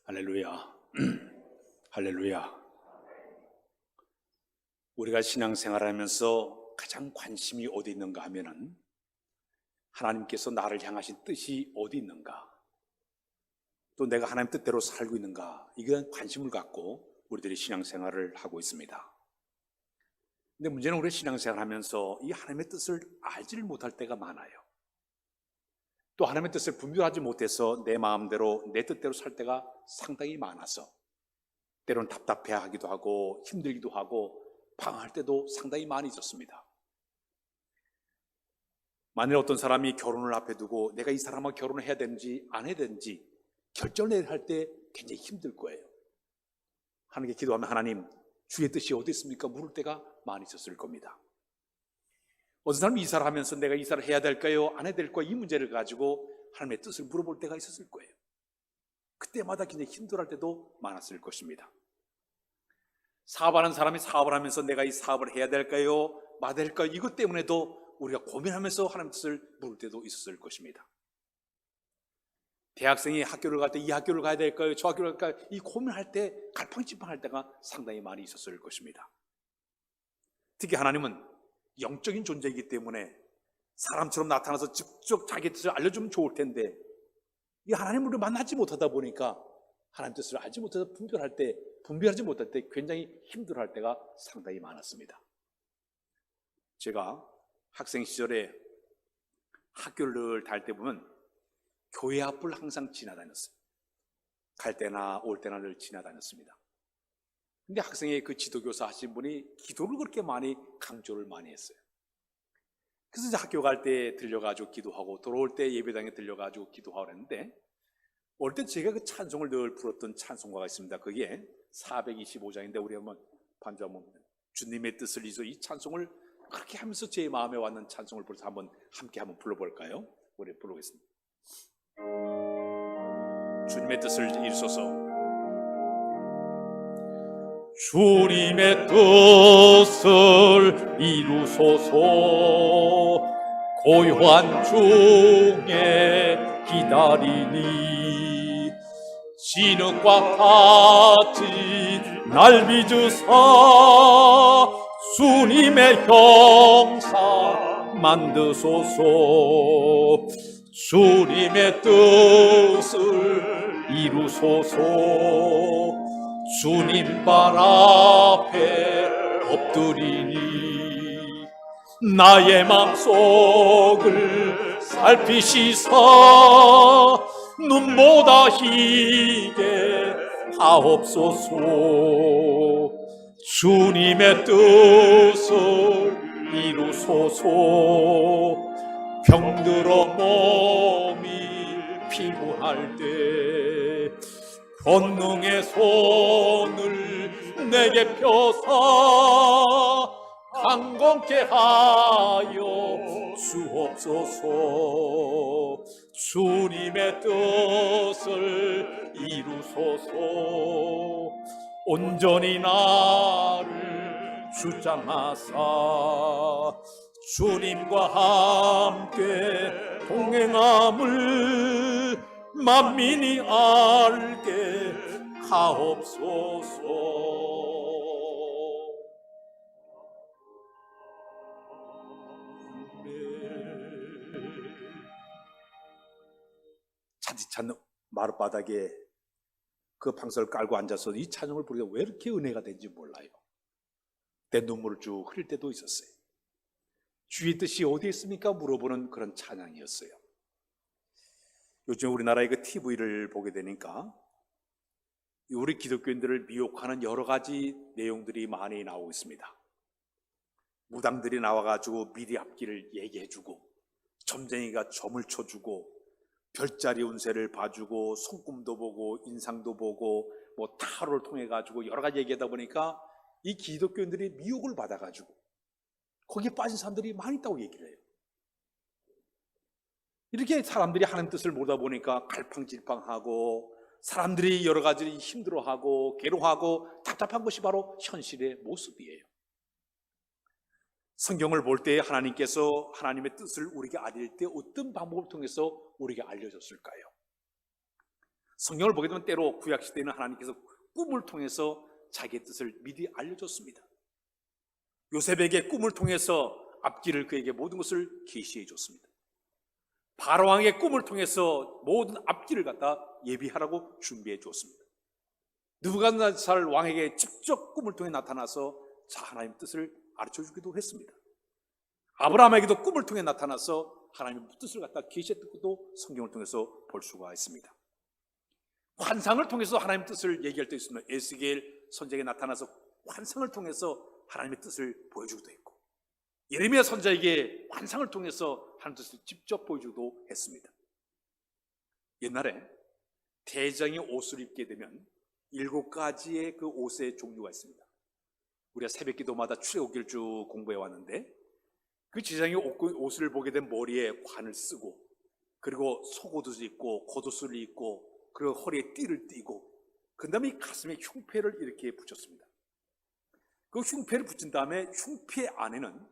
할렐루야. 할렐루야. 우리가 신앙생활하면서 가장 관심이 어디 있는가 하면은 하나님께서 나를 향하신 뜻이 어디 있는가, 또 내가 하나님 뜻대로 살고 있는가, 이런 관심을 갖고 우리들이 신앙생활을 하고 있습니다. 근데 문제는 우리 신앙생활하면서 이 하나님의 뜻을 알지를 못할 때가 많아요. 또 하나님의 뜻을 분별하지 못해서 내 마음대로 내 뜻대로 살 때가 상당히 많아서 때로는 답답해하기도 하고 힘들기도 하고 방황할 때도 상당히 많이 있었습니다. 만일 어떤 사람이 결혼을 앞에 두고 내가 이 사람과 결혼을 해야 되는지 안 해야 되는지 결정을 할 때 굉장히 힘들 거예요. 하나님께 기도하면 하나님, 주의 뜻이 어디 있습니까? 물을 때가 많이 있었을 겁니다. 어떤 사람이 이사를 하면서 내가 이사를 해야 될까요? 안 해야 될까요? 이 문제를 가지고 하나님의 뜻을 물어볼 때가 있었을 거예요. 그때마다 굉장히 힘들어할 때도 많았을 것입니다. 사업하는 사람이 사업을 하면서 내가 이 사업을 해야 될까요? 마야 될까요? 이것 때문에도 우리가 고민하면서 하나님의 뜻을 물을 때도 있었을 것입니다. 대학생이 학교를 갈 때 이 학교를 가야 될까요? 저 학교를 갈까요? 이 고민할 때 갈팡질팡할 때가 상당히 많이 있었을 것입니다. 특히 하나님은 영적인 존재이기 때문에 사람처럼 나타나서 직접 자기 뜻을 알려주면 좋을 텐데, 이 하나님을 만나지 못하다 보니까 하나님 뜻을 알지 못해서 분별하지 못할 때 굉장히 힘들어할 때가 상당히 많았습니다. 제가 학생 시절에 학교를 다닐 때 보면 교회 앞을 항상 지나다녔어요. 갈 때나 올 때나 늘 지나다녔습니다. 근데 학생의 그 지도교사 하신 분이 기도를 그렇게 많이 강조를 많이 했어요. 그래서 이제 학교 갈 때 들려가지고 기도하고 돌아올 때 예배당에 들려가지고 기도하고 그랬는데, 올 때 제가 그 찬송을 늘 부렀던 찬송가가 있습니다. 그게 425장인데 우리 한번 반주하면 주님의 뜻을 잊어, 이 찬송을 그렇게 하면서 제 마음에 왔는 찬송을 불러서 함께 한번 불러볼까요? 우리 부르겠습니다. 주님의 뜻을 이루소서. 주님의 뜻을 이루소서. 고요한 중에 기다리니 진흙과 같이 날 빚으사 주님의 형상 만드소서. 주님의 뜻을 이루소서. 주님 발 앞에 엎드리니 나의 맘속을 살피시사 눈보다 희게 하옵소서. 주님의 뜻을 이루소서. 병들어 몸이 피곤할 때 권능의 손을 내게 펴사 강건케 하여 주옵소서. 주님의 뜻을 이루소서. 온전히 나를 주장하사 주님과 함께 동행함을 만민이 알게 하옵소서. 차디찬 마룻바닥에 그 방석을 깔고 앉아서 이 찬송을 부르기가 왜 이렇게 은혜가 된지 몰라요. 내 눈물을 쭉 흘릴 때도 있었어요. 주의 뜻이 어디에 있습니까? 물어보는 그런 찬양이었어요. 요즘 우리나라의 그 TV를 보게 되니까 우리 기독교인들을 미혹하는 여러 가지 내용들이 많이 나오고 있습니다. 무당들이 나와가지고 미리 앞길을 얘기해주고, 점쟁이가 점을 쳐주고, 별자리 운세를 봐주고, 손금도 보고, 인상도 보고, 뭐 타로를 통해 가지고 여러 가지 얘기하다 보니까 이 기독교인들이 미혹을 받아가지고 거기에 빠진 사람들이 많이 있다고 얘기를 해요. 이렇게 사람들이 하나님 뜻을 모르다 보니까 갈팡질팡하고 사람들이 여러 가지 힘들어하고 괴로워하고 답답한 것이 바로 현실의 모습이에요. 성경을 볼 때 하나님께서 하나님의 뜻을 우리에게 알릴 때 어떤 방법을 통해서 우리에게 알려줬을까요? 성경을 보게 되면 때로 구약시대에는 하나님께서 꿈을 통해서 자기의 뜻을 미리 알려줬습니다. 요셉에게 꿈을 통해서 앞길을 그에게 모든 것을 계시해 줬습니다. 바로왕의 꿈을 통해서 모든 앞길을 갖다 예비하라고 준비해 주었습니다. 느부갓네살 왕에게 직접 꿈을 통해 나타나서 하나님의 뜻을 가르쳐 주기도 했습니다. 아브라함에게도 꿈을 통해 나타나서 하나님의 뜻을 갖다 계시했던 것도 성경을 통해서 볼 수가 있습니다. 환상을 통해서 하나님의 뜻을 얘기할 때 있습니다. 에스겔 선지자에게 나타나서 환상을 통해서 하나님의 뜻을 보여주기도 했고, 예레미야 선지자에게 환상을 통해서 하나님의 뜻을 직접 보여주기도 했습니다. 옛날에 대장이 옷을 입게 되면 7가지의 그 옷의 종류가 있습니다. 우리가 새벽 기도마다 출애굽기를 쭉 공부해 왔는데, 그 제사장이 옷을 보게 된 머리에 관을 쓰고, 그리고 속옷을 입고 겉옷을 입고, 그리고 허리에 띠를 띠고, 그 다음에 이 가슴에 흉패를 이렇게 붙였습니다. 그 흉패를 붙인 다음에 흉패 안에는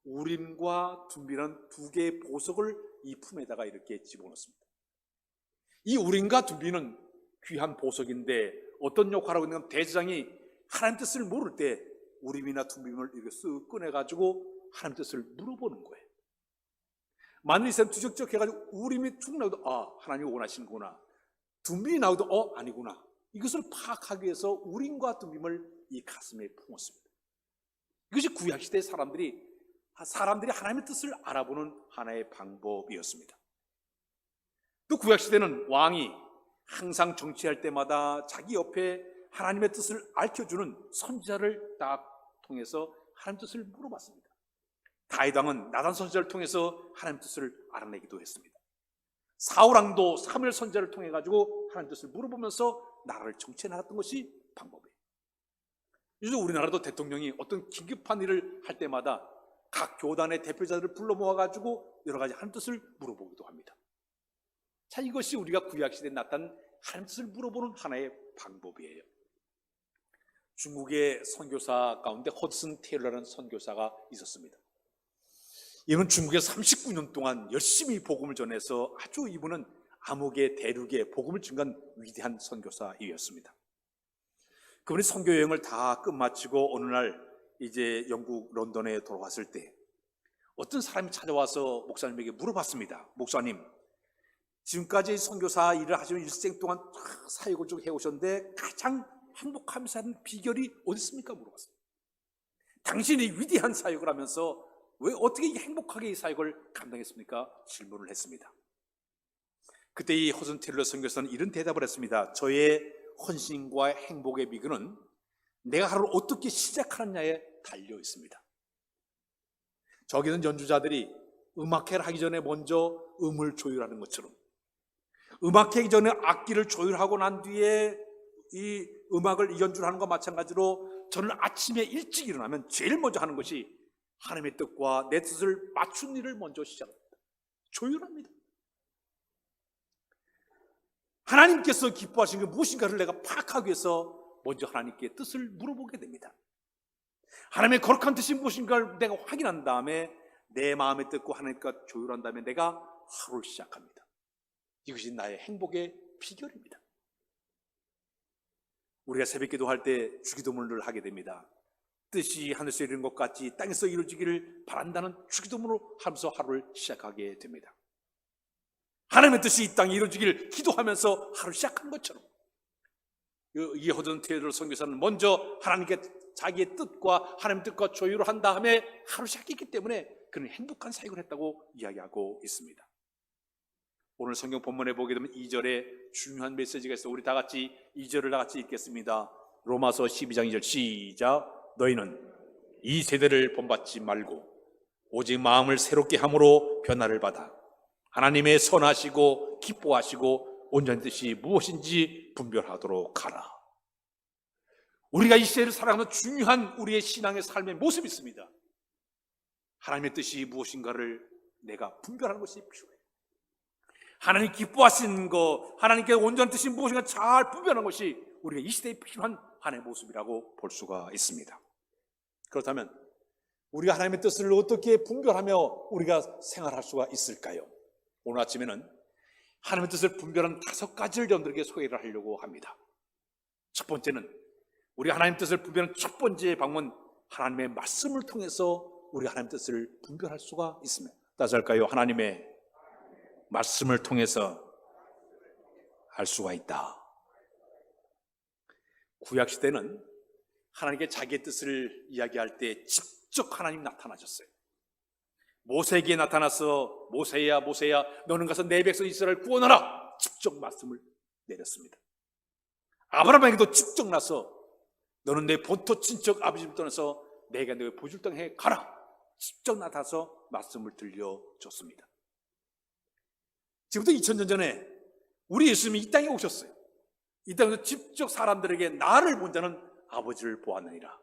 우림과 둠비라는 2개의 보석을 이 품에다가 이렇게 집어넣습니다. 이 우림과 둠비는 귀한 보석인데 어떤 역할을 하고 있냐면, 대제사장이 하나님 뜻을 모를 때 우림이나 둠비를 이렇게 쓱 꺼내가지고 하나님 뜻을 물어보는 거예요. 만일 이 사람 뒤적적해가지고 우림이 쭉 나오도 하나님이 원하시는구나, 둠빔이 나오도 아니구나, 이것을 파악하기 위해서 우림과 둠빔을 이 가슴에 품었습니다. 이것이 구약시대 사람들이 하나님의 뜻을 알아보는 하나의 방법이었습니다. 또 구약시대는 왕이 항상 정치할 때마다 자기 옆에 하나님의 뜻을 알려주는 선지자를 딱 통해서 하나님 뜻을 물어봤습니다. 다윗 왕은 나단 선지자를 통해서 하나님 뜻을 알아내기도 했습니다. 사울왕도 사무엘 선지자를 통해 가지고 하나님 뜻을 물어보면서 나라를 정치해 나갔던 것이 방법이에요. 요즘 우리나라도 대통령이 어떤 긴급한 일을 할 때마다 각 교단의 대표자들을 불러 모아 가지고 여러 가지 하나님 뜻을 물어보기도 합니다. 자, 이것이 우리가 구약시대에 나타난 하나님 뜻을 물어보는 하나의 방법이에요. 중국의 선교사 가운데 허드슨 테일러라는 선교사가 있었습니다. 이분은 중국에서 39년 동안 열심히 복음을 전해서 아주 이분은 암흑의 대륙에 복음을 증거한 위대한 선교사이었습니다. 그분이 선교 여행을 다 끝마치고 어느 날 이제 영국 런던에 돌아왔을 때 어떤 사람이 찾아와서 목사님에게 물어봤습니다. 목사님, 지금까지 선교사 일을 하시면 일생 동안 사역을 쭉 해오셨는데 가장 행복하면서 하는 비결이 어디 있습니까? 물어봤습니다. 당신이 위대한 사역을 하면서 왜 어떻게 행복하게 이 사역을 감당했습니까? 질문을 했습니다. 그때 이 허슨 테일러 선교사는 이런 대답을 했습니다. 저의 헌신과 행복의 비결은 내가 하루를 어떻게 시작하느냐에 달려 있습니다. 저기는 연주자들이 음악회를 하기 전에 먼저 음을 조율하는 것처럼, 음악회하기 전에 악기를 조율하고 난 뒤에 이 음악을 연주를 하는 것과 마찬가지로 저는 아침에 일찍 일어나면 제일 먼저 하는 것이 하나님의 뜻과 내 뜻을 맞춘 일을 먼저 시작합니다. 조율합니다. 하나님께서 기뻐하시는 게 무엇인가를 내가 파악하기 위해서 먼저 하나님께 뜻을 물어보게 됩니다. 하나님의 거룩한 뜻이 무엇인가를 내가 확인한 다음에 내 마음의 뜻과 하나님과 조율한 다음에 내가 하루를 시작합니다. 이것이 나의 행복의 비결입니다. 우리가 새벽 기도할 때 주기도문을 하게 됩니다. 뜻이 하늘에서 이루는 것 같이 땅에서 이루어지기를 바란다는 주기도문으로 하면서 하루를 시작하게 됩니다. 하나님의 뜻이 이 땅에 이루어지기를 기도하면서 하루를 시작한 것처럼 이 허든 테일러 선교사는 먼저 하나님께 자기의 뜻과 하나님의 뜻과 조율을 한 다음에 하루 시작했기 때문에 그는 행복한 사역을 했다고 이야기하고 있습니다. 오늘 성경 본문에 보게 되면 2절에 중요한 메시지가 있어요. 우리 다 같이 2절을 다 같이 읽겠습니다. 로마서 12장 2절 시작. 너희는 이 세대를 본받지 말고 오직 마음을 새롭게 함으로 변화를 받아 하나님의 선하시고 기뻐하시고 온전한 뜻이 무엇인지 분별하도록 하라. 우리가 이 시대를 살아가는 중요한 우리의 신앙의 삶의 모습이 있습니다. 하나님의 뜻이 무엇인가를 내가 분별하는 것이 필요해요. 하나님 기뻐하시는 것, 하나님께 온전한 뜻이 무엇인가 잘 분별하는 것이 우리가 이 시대에 필요한 하나님의 모습이라고 볼 수가 있습니다. 그렇다면 우리가 하나님의 뜻을 어떻게 분별하며 우리가 생활할 수가 있을까요? 오늘 아침에는 하나님의 뜻을 분별하는 5가지를 여러분들에게 소개를 하려고 합니다. 첫 번째는 우리 하나님 뜻을 분별하는 첫 번째 방법은 하나님의 말씀을 통해서 우리가 하나님 뜻을 분별할 수가 있습니다. 따라서 할까요? 하나님의 말씀을 통해서 알 수가 있다. 구약시대는 하나님께 자기의 뜻을 이야기할 때 직접 하나님 나타나셨어요. 모세에게 나타나서 모세야 모세야 너는 가서 내 백성 이스라엘을 구원하라 직접 말씀을 내렸습니다. 아브라함에게도 직접 나서 너는 내 본토 친척 아버지 집 떠나서 내가 너의 보줄 땅에 가라 직접 나타나서 말씀을 들려줬습니다. 지금부터 2000년 전에 우리 예수님이 이 땅에 오셨어요. 이 땅에서 직접 사람들에게 나를 본 자는 아버지를 보았느니라.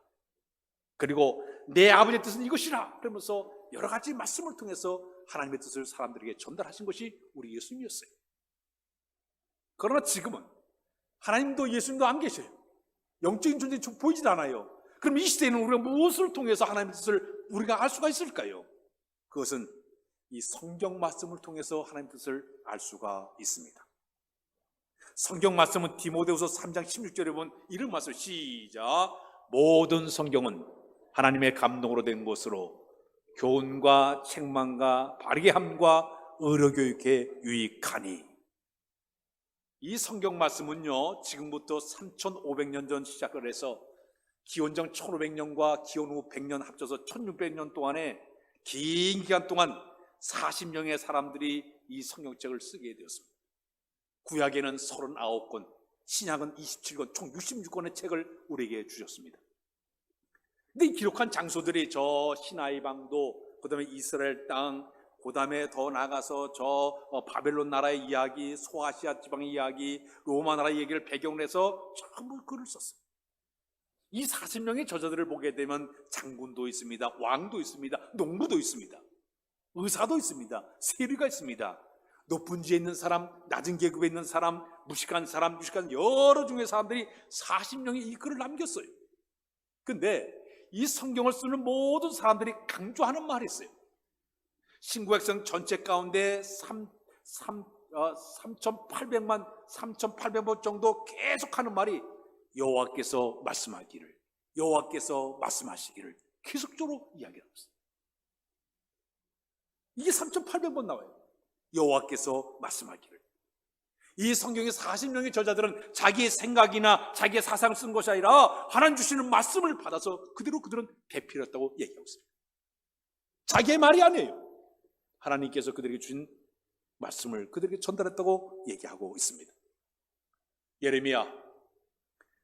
그리고 내 아버지의 뜻은 이것이라 그러면서 여러 가지 말씀을 통해서 하나님의 뜻을 사람들에게 전달하신 것이 우리 예수님이었어요. 그러나 지금은 하나님도 예수님도 안 계셔요. 영적인 존재이 보이질 않아요. 그럼 이 시대에는 우리가 무엇을 통해서 하나님의 뜻을 우리가 알 수가 있을까요? 그것은 이 성경 말씀을 통해서 하나님의 뜻을 알 수가 있습니다. 성경 말씀은 디모데후서 3장 16절에 보면 이런 말씀 시작. 모든 성경은 하나님의 감동으로 된 것으로 교훈과 책망과 바르게 함과 의로 교육에 유익하니. 이 성경 말씀은요 지금부터 3500년 전 시작을 해서 기원전 1500년과 기원 후 100년 합쳐서 1600년 동안에 긴 기간 동안 40명의 사람들이 이 성경책을 쓰게 되었습니다. 구약에는 39권, 신약은 27권, 총 66권의 책을 우리에게 주셨습니다. 근데 이 기록한 장소들이 저 시나이 방도, 그 다음에 이스라엘 땅, 그 다음에 더 나가서 저 바벨론 나라의 이야기, 소아시아 지방의 이야기, 로마 나라의 얘기를 배경으로 해서 전부 글을 썼어요. 이 40명의 저자들을 보게 되면 장군도 있습니다, 왕도 있습니다, 농부도 있습니다, 의사도 있습니다, 세리가 있습니다, 높은 지에 있는 사람, 낮은 계급에 있는 사람, 무식한 사람, 유식한 여러 종류의 사람들이 40명이 이 글을 남겼어요. 근데 이 성경을 쓰는 모든 사람들이 강조하는 말이 있어요. 신구약성 전체 가운데 3,800번 정도 계속하는 말이 여호와께서 말씀하기를, 여호와께서 말씀하시기를 계속적으로 이야기하고 있어요. 이게 3,800번 나와요. 여호와께서 말씀하기를. 이 성경의 40명의 저자들은 자기의 생각이나 자기의 사상을 쓴 것이 아니라 하나님 주시는 말씀을 받아서 그대로 그들은 대필했다고 얘기하고 있습니다. 자기의 말이 아니에요. 하나님께서 그들에게 주신 말씀을 그들에게 전달했다고 얘기하고 있습니다. 예레미야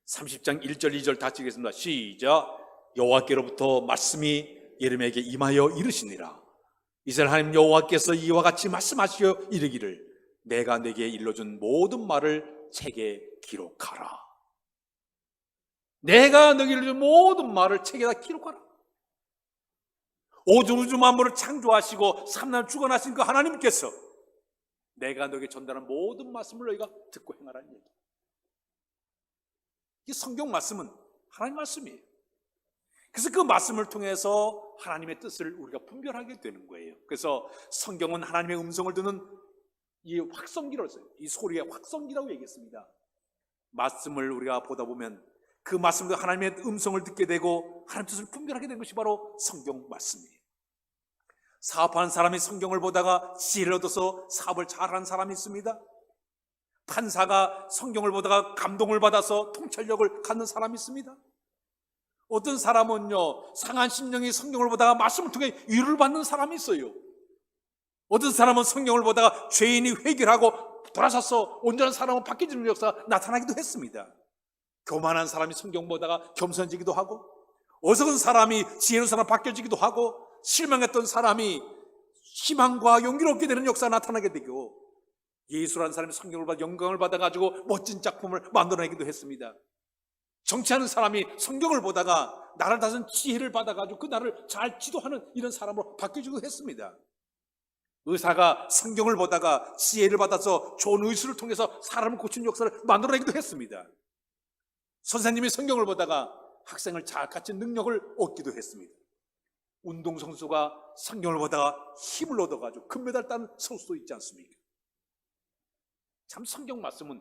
30장 1절 2절 다 찍겠습니다. 시작. 여호와께로부터 말씀이 예레미야에게 임하여 이르시니라. 이스라엘 하나님 여호와께서 이와 같이 말씀하시어 이르기를 내가 내게 일러준 모든 말을 책에 기록하라. 내가 너에게 일러준 모든 말을 책에다 기록하라. 오주 우주 만물을 창조하시고 삼날 주관하신 그 하나님께서 내가 너에게 전달한 모든 말씀을 너희가 듣고 행하라는 얘기. 이 성경 말씀은 하나님 말씀이에요. 그래서 그 말씀을 통해서 하나님의 뜻을 우리가 분별하게 되는 거예요. 그래서 성경은 하나님의 음성을 듣는 이 확성기라고 했어요. 이 소리의 확성기라고 얘기했습니다. 말씀을 우리가 보다 보면 그 말씀과 하나님의 음성을 듣게 되고 하나님의 뜻을 분별하게 된 것이 바로 성경 말씀이에요. 사업하는 사람이 성경을 보다가 지혜를 얻어서 사업을 잘하는 사람이 있습니다. 판사가 성경을 보다가 감동을 받아서 통찰력을 갖는 사람이 있습니다. 어떤 사람은요 상한 심령이 성경을 보다가 말씀을 통해 위로를 받는 사람이 있어요. 어떤 사람은 성경을 보다가 죄인이 회개하고 돌아서서 온전한 사람으로 바뀌어지는 역사가 나타나기도 했습니다. 교만한 사람이 성경 보다가 겸손해지기도 하고, 어리석은 사람이 지혜로운 사람으로 바뀌어지기도 하고, 실망했던 사람이 희망과 용기를 얻게 되는 역사가 나타나게 되고, 예수라는 사람이 성경을 받아 영광을 받아가지고 멋진 작품을 만들어내기도 했습니다. 정치하는 사람이 성경을 보다가 나를 다스리는 지혜를 받아가지고 그 나를 잘 지도하는 이런 사람으로 바뀌어지기도 했습니다. 의사가 성경을 보다가 지혜를 받아서 좋은 의술을 통해서 사람을 고치는 역사를 만들어내기도 했습니다. 선생님이 성경을 보다가 학생을 잘 가르치는 능력을 얻기도 했습니다. 운동선수가 성경을 보다가 힘을 얻어가지고 금메달 따는 선수도 있지 않습니까? 참 성경 말씀은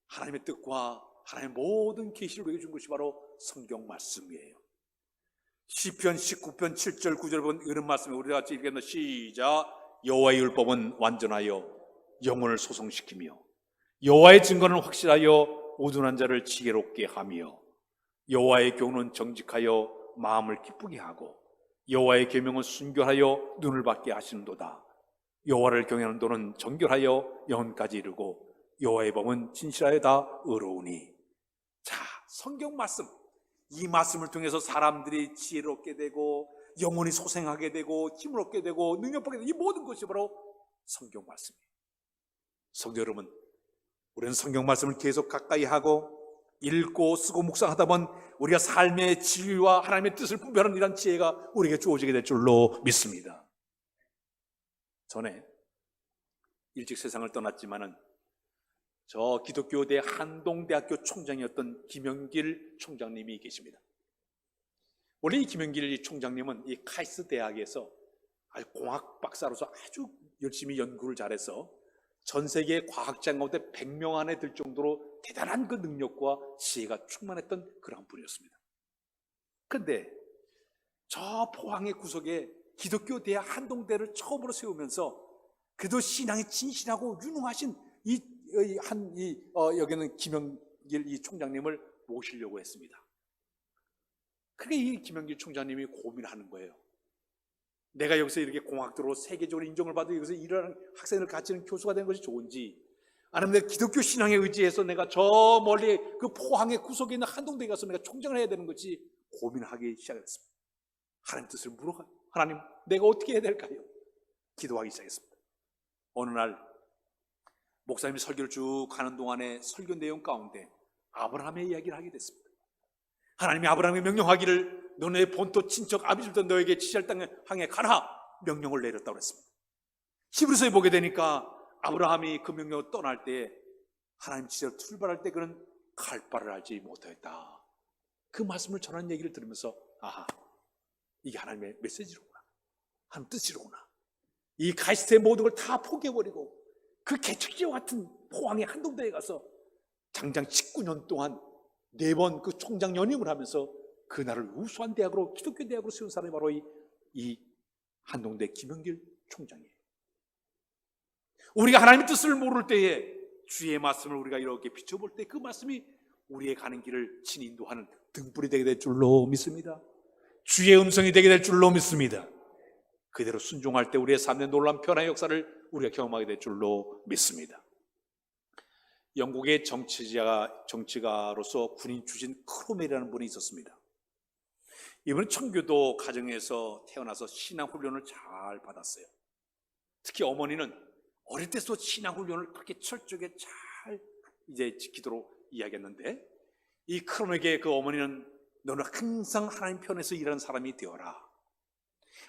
하나님의 뜻과 하나님의 모든 계시를 우리에게 준 것이 바로 성경 말씀이에요. 시편 19편 7절 9절 보면 이런 말씀을 우리 같이 읽겠습니다. 시작. 여호와의 율법은 완전하여 영혼을 소성시키며 여호와의 증거는 확실하여 우둔한 자를 지혜롭게 하며 여호와의 교훈은 정직하여 마음을 기쁘게 하고 여호와의 계명은 순결하여 눈을 받게 하시는도다. 여호와를 경외하는 도는 정결하여 영혼까지 이르고 여호와의 법은 진실하여 다 의로우니. 자, 성경 말씀, 이 말씀을 통해서 사람들이 지혜롭게 되고 영혼이 소생하게 되고 힘을 얻게 되고 능력받게 되고 이 모든 것이 바로 성경 말씀이에요. 성도 여러분, 우리는 성경 말씀을 계속 가까이 하고 읽고 쓰고 묵상하다 보면 우리가 삶의 진리와 하나님의 뜻을 분별하는 이런 지혜가 우리에게 주어지게 될 줄로 믿습니다. 전에 일찍 세상을 떠났지만은 저 기독교대 한동대학교 총장이었던 김영길 총장님이 계십니다. 원래 이 김영길 총장님은 이 카이스트 대학에서 공학 박사로서 아주 열심히 연구를 잘해서 전 세계 과학자 가운데 100명 안에 들 정도로 대단한 그 능력과 지혜가 충만했던 그런 분이었습니다. 그런데 저 포항의 구석에 기독교 대학 한동대를 처음으로 세우면서 그도 신앙이 진실하고 유능하신 여기는 김영길 이 총장님을 모시려고 했습니다. 그게 이 김영길 총장님이 고민하는 거예요. 내가 여기서 이렇게 공학도로 세계적으로 인정을 받고 여기서 일하는 학생을 가르치는 교수가 되는 것이 좋은지, 아니면 내가 기독교 신앙에 의지해서 내가 저 멀리 그 포항의 구석에 있는 한동대에 가서 내가 총장을 해야 되는 것이 고민하기 시작했습니다. 하나님 뜻을 물어가, 하나님 내가 어떻게 해야 될까요? 기도하기 시작했습니다. 어느 날 목사님이 설교를 쭉 하는 동안에 설교 내용 가운데 아브라함의 이야기를 하게 됐습니다. 하나님이 아브라함에 명령하기를 너네 본토 친척 아비집도 너에게 지시할 땅에 향해 가라 명령을 내렸다고 했습니다. 히브리서에 보게 되니까 아브라함이 그 명령을 떠날 때 하나님 지시로 출발할 때 그는 갈 바를 알지 못하였다. 그 말씀을 전하는 얘기를 들으면서 아하, 이게 하나님의 메시지로구나, 하나님 뜻이로구나. 이 카이스트의 모든 걸 다 포기해버리고 그 개척지와 같은 포항의 한동대에 가서 장장 19년 동안 4번 그 총장 연임을 하면서 그 나라를 우수한 대학으로, 기독교 대학으로 세운 사람이 바로 이 한동대 김영길 총장이에요. 우리가 하나님의 뜻을 모를 때에 주의 말씀을 우리가 이렇게 비춰볼 때 그 말씀이 우리의 가는 길을 진인도하는 등불이 되게 될 줄로 믿습니다. 주의 음성이 되게 될 줄로 믿습니다. 그대로 순종할 때 우리의 삶의 놀라운 변화의 역사를 우리가 경험하게 될 줄로 믿습니다. 영국의 정치가로서 군인 출신 크로멜이라는 분이 있었습니다. 이분은 청교도 가정에서 태어나서 신앙훈련을 잘 받았어요. 특히 어머니는 어릴 때부터 신앙훈련을 그렇게 철저하게 잘 지키도록 이야기했는데, 이 크롬에게 그 어머니는 너는 항상 하나님 편에서 일하는 사람이 되어라.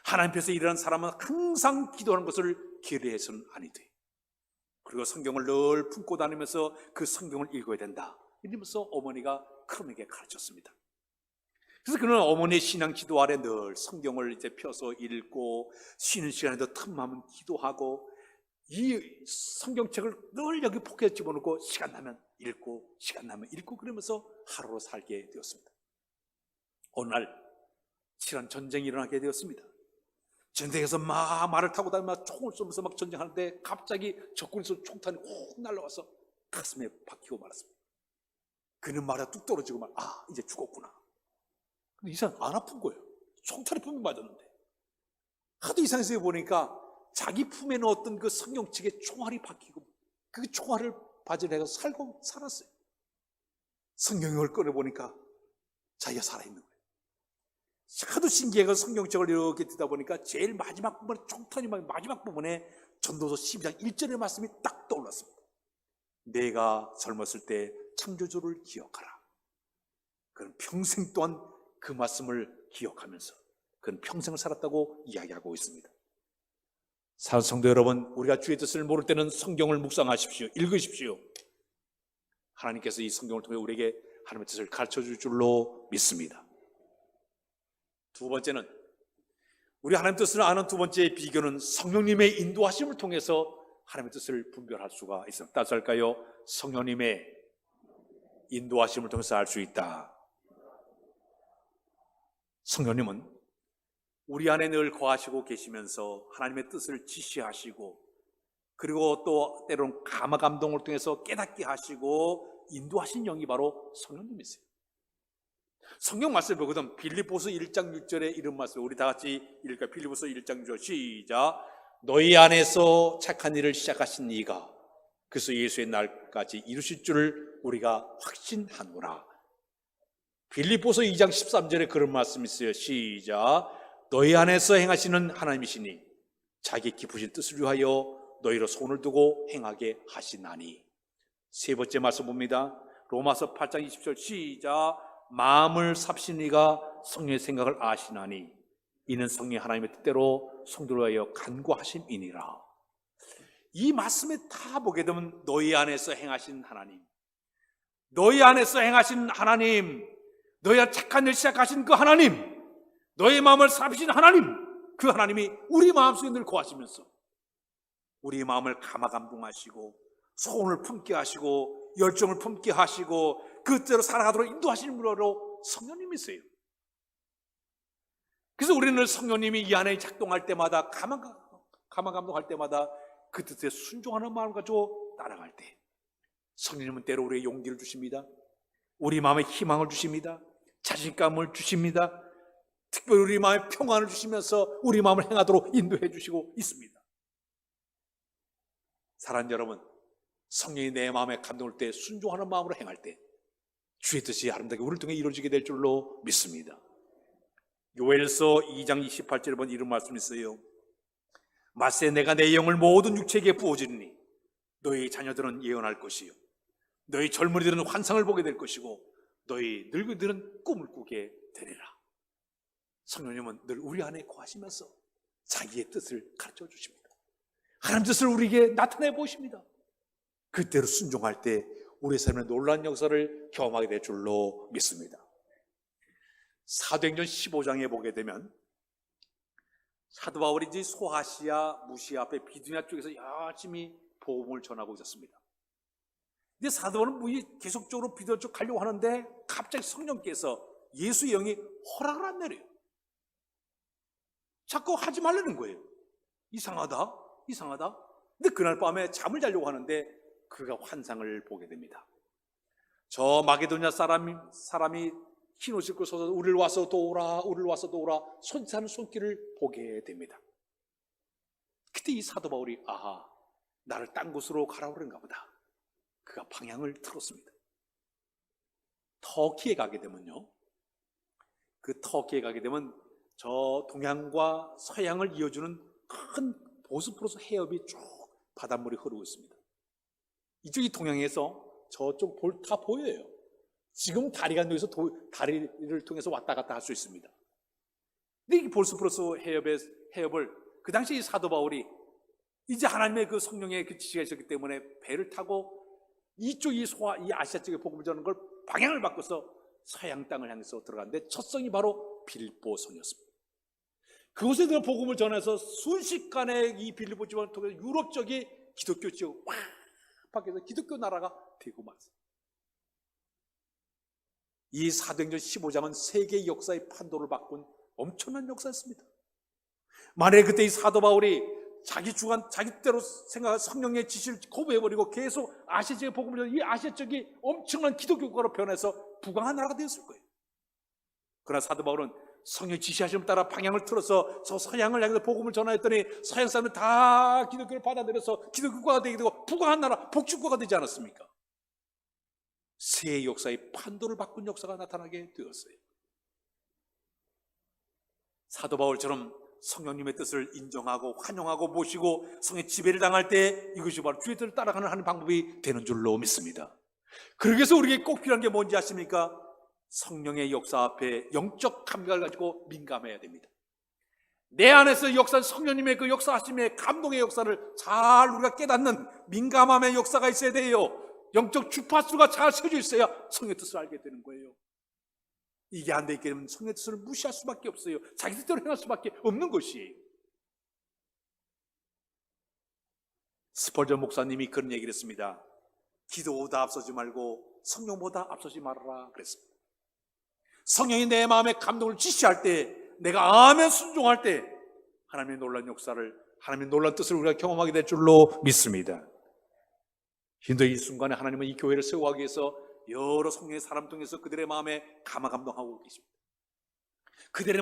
하나님 편에서 일하는 사람은 항상 기도하는 것을 게으르해서는 아니돼. 그리고 성경을 늘 품고 다니면서 그 성경을 읽어야 된다. 이러면서 어머니가 크롬에게 가르쳤습니다. 그래서 그는 어머니의 신앙 지도 아래 늘 성경을 펴서 읽고 쉬는 시간에도 틈나면 기도하고 이 성경책을 늘 여기 포켓에 집어넣고 시간 나면 읽고 시간 나면 읽고 그러면서 하루로 살게 되었습니다. 어느 날 치란 전쟁이 일어나게 되었습니다. 전쟁에서 막 말을 타고 다니면서 총을 쏘면서 막 전쟁하는데 갑자기 적군에서 총탄이 훅 날라와서 가슴에 박히고 말았습니다. 그는 말이 뚝 떨어지고 이제 죽었구나. 근데 이상 안 아픈 거예요. 총탄이 분명 맞았는데 하도 이상해서 보니까 자기 품에 넣었던 그 성경책에 총알이 박히고 그 총알을 바지를 해서 살고 살았어요. 성경을 꺼내보니까 자기가 살아있는 거예요. 하도 신기해서 성경책을 이렇게 듣다 보니까 제일 마지막 부분에 총탄이 마지막 부분에 전도서 12장 1절의 말씀이 딱 떠올랐습니다. 내가 젊었을 때 창조주를 기억하라. 그는 평생 동안 그 말씀을 기억하면서 그는 평생을 살았다고 이야기하고 있습니다. 사랑하는 성도 여러분, 우리가 주의 뜻을 모를 때는 성경을 묵상하십시오. 읽으십시오. 하나님께서 이 성경을 통해 우리에게 하나님의 뜻을 가르쳐 줄 줄로 믿습니다. 두 번째는, 우리 하나님 뜻을 아는 두 번째 비결은 성령님의 인도하심을 통해서 하나님의 뜻을 분별할 수가 있습니다. 따라서 할까요? 성령님의 인도하심을 통해서 알 수 있다. 성령님은 우리 안에 늘 거하시고 계시면서 하나님의 뜻을 지시하시고, 그리고 또 때로는 감화 감동을 통해서 깨닫게 하시고 인도하신 영이 바로 성령님이세요. 성경 말씀을 보거든 빌립보서 1장 6절에 이런 말씀, 우리 다 같이 읽을까요? 빌립보서 1장 6절 시작. 너희 안에서 착한 일을 시작하신 이가 그래서 예수의 날까지 이루실 줄을 우리가 확신하노라. 빌립보서 2장 13절에 그런 말씀이 있어요. 시작. 너희 안에서 행하시는 하나님이시니 자기 깊으신 뜻을 위하여 너희로 손을 두고 행하게 하시나니. 세 번째 말씀 봅니다. 로마서 8장 20절 시작. 마음을 삽신 이가 성령의 생각을 아시나니 이는 성령이 하나님의 뜻대로 성도를 위하여 간구하심이니라. 이 말씀에 다 보게 되면 너희 안에서 행하신 하나님, 너희 안에서 행하신 하나님, 너희 안 착한 일 시작하신 그 하나님, 너희 마음을 삽신 하나님, 그 하나님이 우리 마음속에 늘 거하시면서 우리 마음을 감화 감동하시고 소원을 품게 하시고 열정을 품게 하시고 그대로 살아가도록 인도하시는 분으로 성령님이세요. 그래서 우리는 성령님이 이 안에 작동할 때마다 감화 감동할 때마다 그 뜻에 순종하는 마음을 가지고 따라갈 때 성령님은 때로 우리에게 용기를 주십니다. 우리 마음에 희망을 주십니다. 자신감을 주십니다. 특별히 우리 마음에 평안을 주시면서 우리 마음을 행하도록 인도해 주시고 있습니다. 사랑하는 여러분, 성령이 내 마음에 감동할 때 순종하는 마음으로 행할 때 주의 뜻이 아름답게 우리를 통해 이루어지게 될 줄로 믿습니다. 요엘서 2장 28절에 보면 이런 말씀이 있어요. 마세 내가 내 영을 모든 육체에게 부어주리니 너희 자녀들은 예언할 것이요 너희 젊은이들은 환상을 보게 될 것이고 너희 늙은이들은 꿈을 꾸게 되리라. 성령님은 늘 우리 안에 거하시면서 자기의 뜻을 가르쳐 주십니다. 하나님 뜻을 우리에게 나타내 보십니다. 그때로 순종할 때 우리 삶의 놀라운 역사를 경험하게 될 줄로 믿습니다. 사도행전 15장에 보게 되면 사도 바울이 이제 소아시아, 무시아 앞에 비두니아 쪽에서 열심히 복음을 전하고 있었습니다. 근데 사도 바울은 계속적으로 비두니아 쪽 가려고 하는데 갑자기 성령께서 예수의 영이 허락을 안 내려요. 자꾸 하지 말라는 거예요. 이상하다. 근데 그날 밤에 잠을 자려고 하는데 그가 환상을 보게 됩니다. 저 마게도냐 사람이 흰 옷을 입고 서서 우리를 와서 도우라 손짓하는 손길을 보게 됩니다. 그때 이 사도 바울이 나를 딴 곳으로 가라고 그런가 보다. 그가 방향을 틀었습니다. 터키에 가게 되면요, 그 터키에 가게 되면 저 동양과 서양을 이어주는 큰 보스포러스 해협이 쭉 바닷물이 흐르고 있습니다. 이쪽이 동양에서 저쪽 다 보여요. 지금 다리가 안 돼서 다리를 통해서 왔다 갔다 할 수 있습니다. 근데 이 보스포러스 해협을 그 당시 이 사도 바울이 이제 하나님의 그 성령의 그 지시가 있었기 때문에 배를 타고 이쪽 이 아시아 쪽에 복음을 전하는 걸 방향을 바꿔서 서양 땅을 향해서 들어갔는데 첫 성이 바로 빌립보 성이었습니다. 그곳에 들어 복음을 전해서 순식간에 이 빌립보 지방을 통해서 유럽 쪽이 기독교 지역 확 밖에서 기독교 나라가 되고 말았어요. 이 사도행전 15장은 세계 역사의 판도를 바꾼 엄청난 역사였습니다. 만약에 그때 이 사도 바울이 자기 뜻대로 생각한 성령의 지시를 거부해버리고 계속 아시아 지역에 복음을 전해 이 아시아 쪽이 엄청난 기독교국가로 변해서 부강한 나라가 되었을 거예요. 그러나 사도 바울은 성령의 지시하심을 따라 방향을 틀어서 저 서양을 향해서 복음을 전하였더니 서양 사람은 다 기독교를 받아들여서 기독교국가가 되게 되고 부강한 나라, 복주국가가 되지 않았습니까? 새 역사의 판도를 바꾼 역사가 나타나게 되었어요. 사도 바울처럼 성령님의 뜻을 인정하고 환영하고 모시고 성의 지배를 당할 때 이것이 바로 주의 뜻을 따라가는 하는 방법이 되는 줄로 믿습니다. 그러기 위해서 우리에게 꼭 필요한 게 뭔지 아십니까? 성령의 역사 앞에 영적 감각을 가지고 민감해야 됩니다. 내 안에서 역사, 성령님의 그 역사하심의 감동의 역사를 잘 우리가 깨닫는 민감함의 역사가 있어야 돼요. 영적 주파수가 잘 세워져 있어야 성령의 뜻을 알게 되는 거예요. 이게 안 되게 되면 성령의 뜻을 무시할 수밖에 없어요. 자기 뜻대로 행할 수밖에 없는 것이에요. 스펄전 목사님이 그런 얘기를 했습니다. 기도보다 앞서지 말고 성령보다 앞서지 말아라 그랬습니다. 성령이 내 마음에 감동을 지시할 때, 내가 아멘 순종할 때 하나님의 놀라운 역사를, 하나님의 놀라운 뜻을 우리가 경험하게 될 줄로 믿습니다. 현재 이 순간에 하나님은 이 교회를 세워가기 위해서 여러 성령의 사람 통해서 그들의 마음에 감동하고 계십니다. 그들의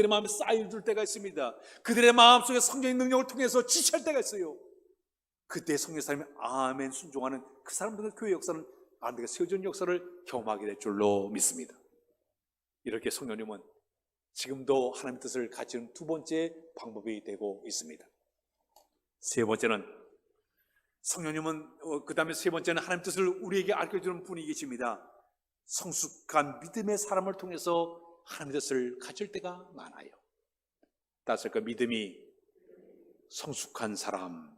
마음에 쌓여줄 때가 있습니다. 그들의 마음속에 성령의 능력을 통해서 지시할 때가 있어요. 그때 성령의 사람이 아멘 순종하는 그 사람들의 교회 역사는 안되게 세워지는 역사를 경험하게 될 줄로 믿습니다. 이렇게 성령님은 지금도 하나님의 뜻을 가지는 두 번째 방법이 되고 있습니다. 세 번째는 성령님은 그 다음에 세 번째는 하나님의 뜻을 우리에게 알려주는 분이 계십니다. 성숙한 믿음의 사람을 통해서 하나님의 뜻을 가질 때가 많아요. 따라서 그 믿음이 성숙한 사람,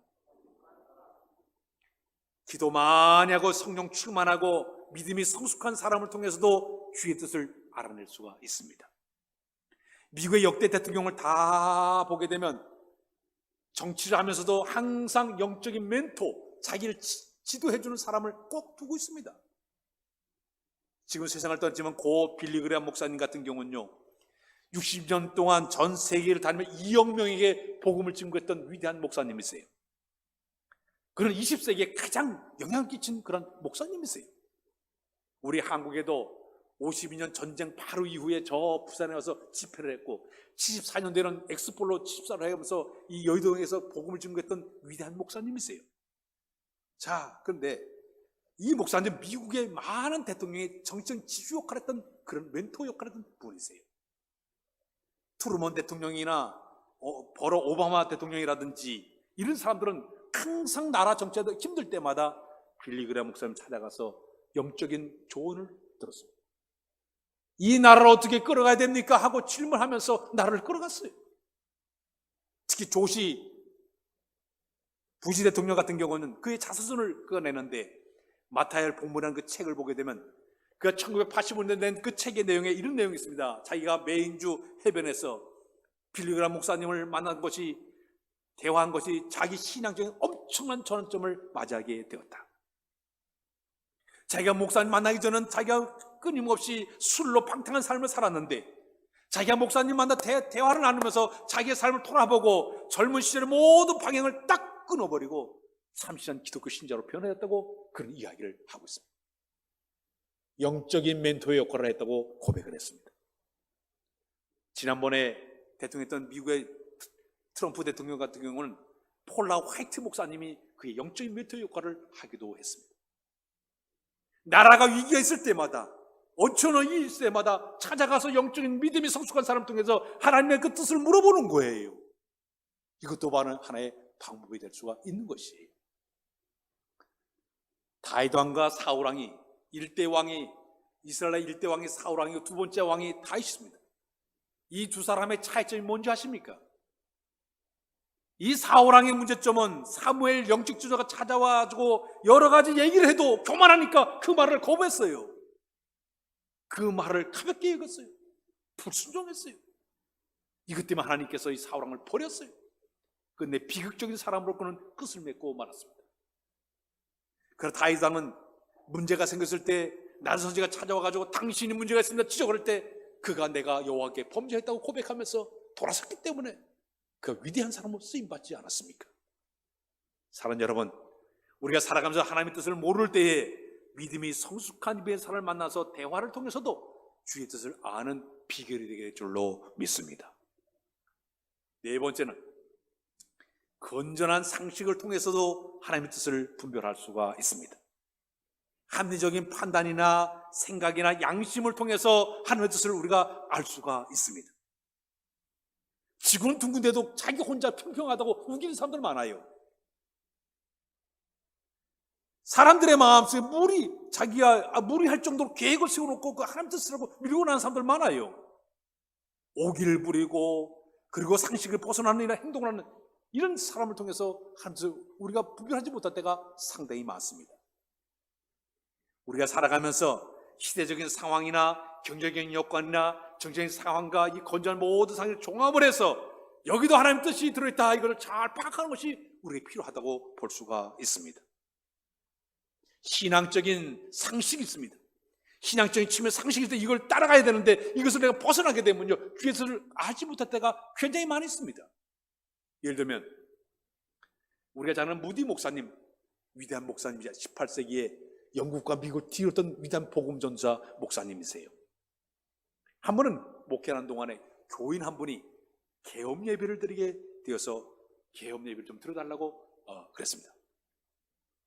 기도 많이 하고 성령 충만하고 믿음이 성숙한 사람을 통해서도 주의 뜻을 알아낼 수가 있습니다. 미국의 역대 대통령을 다 보게 되면 정치를 하면서도 항상 영적인 멘토, 자기를 지도해주는 사람을 꼭 두고 있습니다. 지금 세상을 떠났지만 고 빌리 그레엄 목사님 같은 경우는요, 60년 동안 전 세계를 다니며 2억 명에게 복음을 증거했던 위대한 목사님이세요. 그는 20세기에 가장 영향을 끼친 그런 목사님이세요. 우리 한국에도 52년 전쟁 바로 이후에 저 부산에 와서 집회를 했고 74년대는 엑스폴로 집사를 하면서 이 여의도에서 복음을 증거했던 위대한 목사님이세요. 자, 그런데 이 목사님 미국의 많은 대통령의 정치적 지주 역할을 했던 그런 멘토 역할을 했던 분이세요. 트루먼 대통령이나 버럭 오바마 대통령이라든지 이런 사람들은 항상 나라 정치하다 힘들 때마다 빌리 그레엄 목사님 찾아가서 영적인 조언을 들었습니다. 이 나라를 어떻게 끌어가야 됩니까? 하고 질문하면서 나라를 끌어갔어요. 특히 조시 부시 대통령 같은 경우는 그의 자서전을 내는데 마타엘 본문이라는 그 책을 보게 되면 그가 1985년에 낸 그 책의 내용에 이런 내용이 있습니다. 자기가 메인주 해변에서 빌리 그레엄 목사님을 만난 것이, 대화한 것이 자기 신앙적인 엄청난 전환점을 맞이하게 되었다. 자기가 목사님 만나기 전은 자기가 끊임없이 술로 방탕한 삶을 살았는데 자기가 목사님 만나 대화를 나누면서 자기의 삶을 돌아보고 젊은 시절의 모든 방향을 딱 끊어버리고 참신한 기독교 신자로 변화했다고 그런 이야기를 하고 있습니다. 영적인 멘토의 역할을 했다고 고백을 했습니다. 지난번에 대통령이었던 미국의 트럼프 대통령 같은 경우는 폴라 화이트 목사님이 그의 영적인 멘토의 역할을 하기도 했습니다. 나라가 위기가 있을 때마다, 어처구니 일이 있을 때마다 찾아가서 영적인 믿음이 성숙한 사람 통해서 하나님의 그 뜻을 물어보는 거예요. 이것도 바로 하나의 방법이 될 수가 있는 것이에요. 다윗 왕과 사울 왕이, 이스라엘 1대 왕이 사울 왕이고 두 번째 왕이 다윗입니다. 이 두 사람의 차이점이 뭔지 아십니까? 이 사울 왕의 문제점은 사무엘 영적 지도자가 찾아와가지고 여러 가지 얘기를 해도 교만하니까 그 말을 거부했어요. 그 말을 가볍게 여겼어요. 불순종했어요. 이것 때문에 하나님께서 이 사울 왕을 버렸어요. 그런데 비극적인 사람으로 그는 끝을 맺고 말았습니다. 그래서 다윗 왕은 문제가 생겼을 때 나선지가 찾아와가지고 당신이 문제가 있습니다 지적할 때 그가 내가 여호와께 범죄했다고 고백하면서 돌아섰기 때문에 그 위대한 사람으로 쓰임받지 않았습니까? 사랑하는 여러분, 우리가 살아가면서 하나님의 뜻을 모를 때에 믿음이 성숙한 입의 사람을 만나서 대화를 통해서도 주의 뜻을 아는 비결이 되게 될 줄로 믿습니다. 네 번째는 건전한 상식을 통해서도 하나님의 뜻을 분별할 수가 있습니다. 합리적인 판단이나 생각이나 양심을 통해서 하나님의 뜻을 우리가 알 수가 있습니다. 지구는 둥근데도 자기 혼자 평평하다고 우기는 사람들 많아요. 사람들의 마음속에 무리할 정도로 계획을 세워놓고 그 하나님 뜻으라고 밀고 나는 사람들 많아요. 오기를 부리고 그리고 상식을 벗어나는 이런 행동을 하는 이런 사람을 통해서 우리가 분별하지 못할 때가 상당히 많습니다. 우리가 살아가면서 시대적인 상황이나 경제적인 여건이나 정치적인 상황과 이 건전한 모든 상황을 종합을 해서 여기도 하나님 뜻이 들어있다 이걸 잘 파악하는 것이 우리에게 필요하다고 볼 수가 있습니다. 신앙적인 상식이 있습니다. 신앙적인 측면 상식이 있을 때 이걸 따라가야 되는데 이것을 내가 벗어나게 되면요, 그것을 알지 못할 때가 굉장히 많이 있습니다. 예를 들면 우리가 잘 아는 무디 목사님, 위대한 목사님이자 18세기에 영국과 미국을 뒤흔들었던 위대한 복음전자 목사님이세요. 한 번은 목회하는 동안에 교인 한 분이 계엄 예배를 드리게 되어서 계엄 예배를 좀 들어달라고 그랬습니다.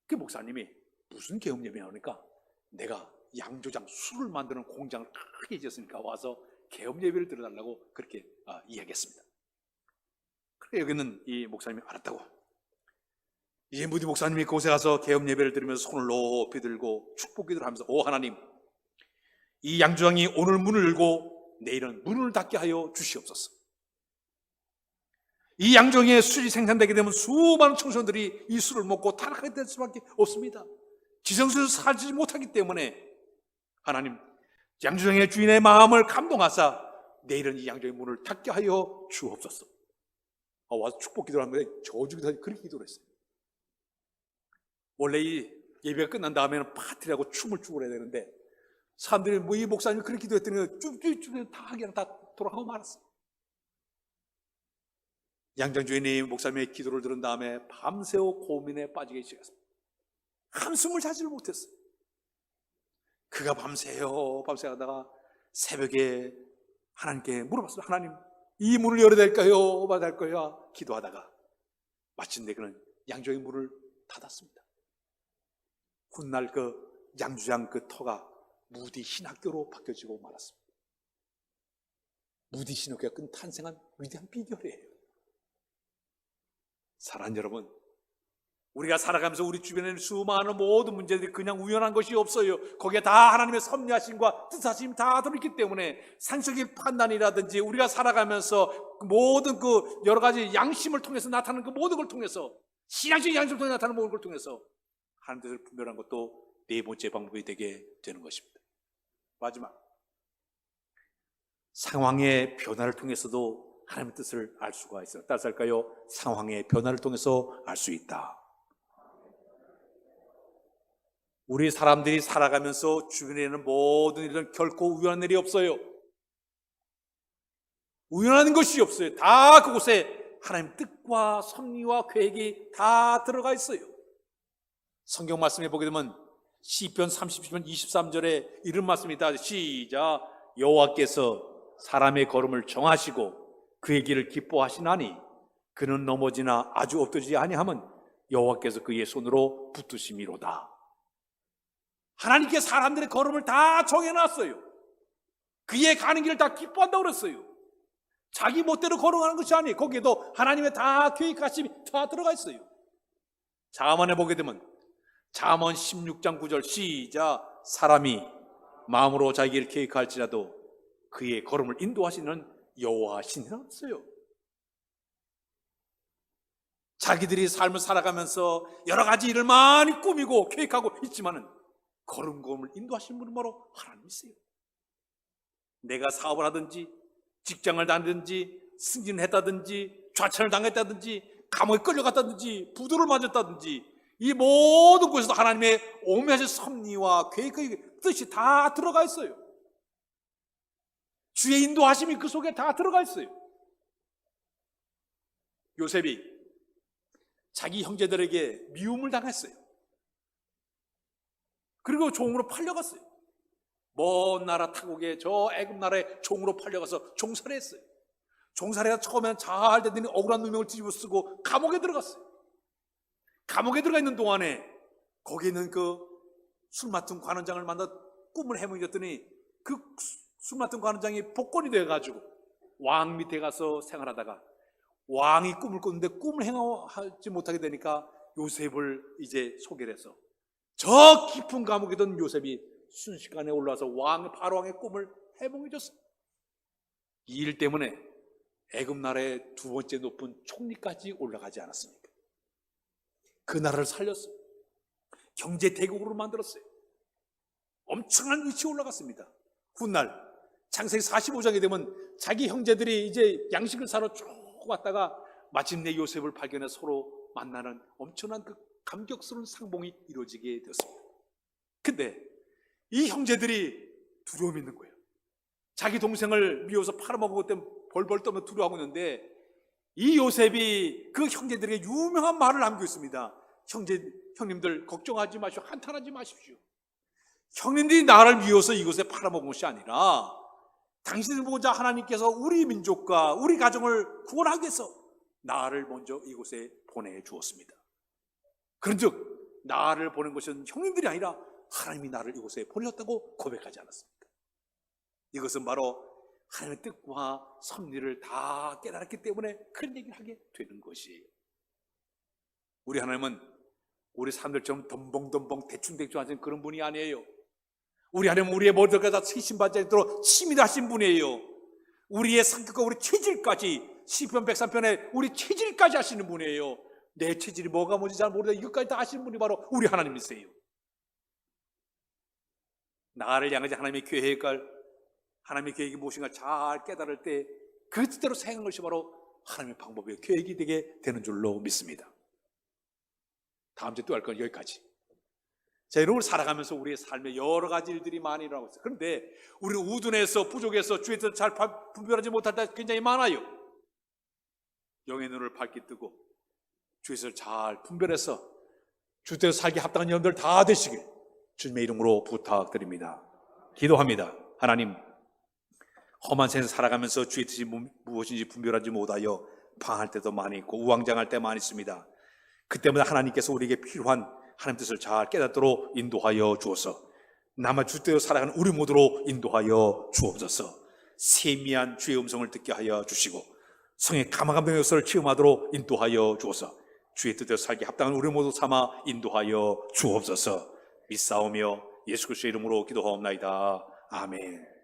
그 목사님이 무슨 계엄 예배냐 하니까 내가 양조장 술을 만드는 공장을 크게 지었으니까 와서 계엄 예배를 들어달라고 그렇게 이야기했습니다. 그래 여기는 이 목사님이 알았다고. 이제 무디 목사님이 그곳에 가서 계엄 예배를 드리면서 손을 높이 들고 축복 기도를 하면서 오 하나님, 이 양조장이 오늘 문을 열고 내일은 문을 닫게 하여 주시옵소서. 이 양조장에 술이 생산되게 되면 수많은 청소년들이 이 술을 먹고 타락하게 될 수밖에 없습니다. 지성소에서 살지 못하기 때문에 하나님, 양조장의 주인의 마음을 감동하사 내일은 이 양조장의 문을 닫게 하여 주옵소서. 와서 축복 기도를 한 거예요. 저주기도 그렇게 기도를 했어요. 원래 이 예배가 끝난 다음에는 파티라고 춤을 추고 그래야 되는데 사람들이 뭐 이 목사님이 그렇게 기도했더니 쭉쭉쭉 다 그냥 다 돌아가고 말았어요. 양장 주인이 목사님의 기도를 들은 다음에 밤새워 고민에 빠지기 시작했습니다. 한숨을 자지를 못했어요. 그가 밤새요 하다가 새벽에 하나님께 물어봤습니다. 하나님, 이 문을 열어야 될까요? 말아야 될까요? 기도하다가 마침내 그는 양조의 문을 닫았습니다. 훗날 그 양조장 그 터가 무디 신학교로 바뀌어지고 말았습니다. 무디 신학교가 끈 탄생한 위대한 비결이에요. 사랑하는 여러분, 우리가 살아가면서 우리 주변에는 수많은 모든 문제들이 그냥 우연한 것이 없어요. 거기에 다 하나님의 섭리하심과 뜻하심이 다 들어있기 때문에 상식적인 판단이라든지 우리가 살아가면서 모든 그 여러 가지 양심을 통해서 나타나는 그 모든 걸 통해서, 신앙적인 양심을 통해서 나타나는 모든 걸 통해서 하나님 뜻을 분별한 것도 네 번째 방법이 되게 되는 것입니다. 마지막, 상황의 변화를 통해서도 하나님의 뜻을 알 수가 있어요. 따라서 할까요? 상황의 변화를 통해서 알 수 있다. 우리 사람들이 살아가면서 주변에는 모든 일은 결코 우연한 일이 없어요. 우연한 것이 없어요. 다 그곳에 하나님 뜻과 섭리와 계획이 다 들어가 있어요. 성경 말씀에 보게 되면 시편 30편 23절에 이런 말씀이 다 시작. 여호와께서 사람의 걸음을 정하시고 그의 길을 기뻐하시나니 그는 넘어지나 아주 엎드리지 아니하면 여호와께서 그의 손으로 붙드심이로다. 하나님께 사람들의 걸음을 다 정해놨어요. 그의 가는 길을 다 기뻐한다고 그랬어요. 자기 멋대로 걸어가는 것이 아니에요. 거기에도 하나님의 다 계획하심이 다 들어가 있어요. 잠언에 보게 되면 잠언 16장 9절 시작. 사람이 마음으로 자기를 계획할지라도 그의 걸음을 인도하시는 여호와 신이라 했어요. 자기들이 삶을 살아가면서 여러 가지 일을 많이 꾸미고 계획하고 있지만은 걸음걸음을 인도하시는 분은 바로 하나님이세요. 내가 사업을 하든지 직장을 다니든지 승진했다든지 좌천을 당했다든지 감옥에 끌려갔다든지 부도를 맞았다든지 이 모든 곳에서 하나님의 오묘하신 섭리와 계획의 뜻이 다 들어가 있어요. 주의 인도하심이 그 속에 다 들어가 있어요. 요셉이 자기 형제들에게 미움을 당했어요. 그리고 종으로 팔려갔어요. 먼 나라 타국에 저 애굽 나라에 종으로 팔려가서 종살이 했어요. 종살이가 처음에는 잘 되더니 억울한 누명을 뒤집어 쓰고 감옥에 들어갔어요. 감옥에 들어가 있는 동안에 거기 있는 그 술 맡은 관원장을 만나 꿈을 해몽했더니 그 술 맡은 관원장이 복권이 돼가지고 왕 밑에 가서 생활하다가 왕이 꿈을 꿨는데 꿈을 행하지 못하게 되니까 요셉을 이제 소개를 해서 저 깊은 감옥에 있던 요셉이 순식간에 올라와서 바로왕의 꿈을 해몽해 줬어요. 이 일 때문에 애굽 나라의 두 번째 높은 총리까지 올라가지 않았습니까? 그 나라를 살렸어요. 경제 대국으로 만들었어요. 엄청난 위치에 올라갔습니다. 훗날 창세기 45장에 되면 자기 형제들이 이제 양식을 사러 쭉 왔다가 마침내 요셉을 발견해 서로 만나는 엄청난 그 감격스러운 상봉이 이루어지게 되었습니다. 근데 이 형제들이 두려움이 있는 거예요. 자기 동생을 미워서 팔아먹은 것 때문에 벌벌 떨며 두려워하고 있는데, 이 요셉이 그 형제들에게 유명한 말을 남기고 있습니다. 형님들 걱정하지 마시오. 한탄하지 마십시오. 형님들이 나를 미워서 이곳에 팔아먹은 것이 아니라 당신을 보고자 하나님께서 우리 민족과 우리 가정을 구원하기 위해서 나를 먼저 이곳에 보내주었습니다. 그런즉 나를 보낸 것은 형님들이 아니라 하나님이 나를 이곳에 보내셨다고 고백하지 않았습니까? 이것은 바로 하나님의 뜻과 섭리를 다 깨달았기 때문에 그런 얘기를 하게 되는 것이에요. 우리 하나님은 우리 사람들처럼 덤벙덤벙 대충대충 하시는 그런 분이 아니에요. 우리 하나님은 우리의 머리까지 다 세심받도록 치밀하신 분이에요. 우리의 성격과 우리 체질까지, 시편 103편에 우리 체질까지 하시는 분이에요. 내 체질이 뭐가 뭔지 잘 모르다 이것까지 다 아시는 분이 바로 우리 하나님이세요. 나를 향하신 하나님의 계획을, 하나님의 계획이 무엇인가 잘 깨달을 때 그 뜻대로 생각하는 것이 바로 하나님의 방법이에요. 계획이 되게 되는 줄로 믿습니다. 다음 주에 또 할 건 여기까지. 자, 여러분, 살아가면서 우리의 삶에 여러 가지 일들이 많이 일어나고 있어요. 그런데 우리는 우둔해서 부족해서 주의 뜻을 잘 분별하지 못할 때 굉장히 많아요. 영의 눈을 밝게 뜨고 주의 뜻을 잘 분별해서 주의 뜻을 살기 합당한 여러분들 다 되시길 주님의 이름으로 부탁드립니다. 기도합니다. 하나님, 험한 세상 살아가면서 주의 뜻이 무엇인지 분별하지 못하여 방할 때도 많이 있고 우왕좌왕할 때 많이 있습니다. 그때마다 하나님께서 우리에게 필요한 하나님 뜻을 잘 깨닫도록 인도하여 주옵소서. 나만 주대로 살아가는 우리 모두로 인도하여 주옵소서. 세미한 주의 음성을 듣게 하여 주시고 성의 감화감동의 역사를 체험하도록 인도하여 주옵소서. 주의 뜻대로 살기 합당한 우리 모두 삼아 인도하여 주옵소서. 믿사오며 예수 그리스도의 이름으로 기도하옵나이다. 아멘.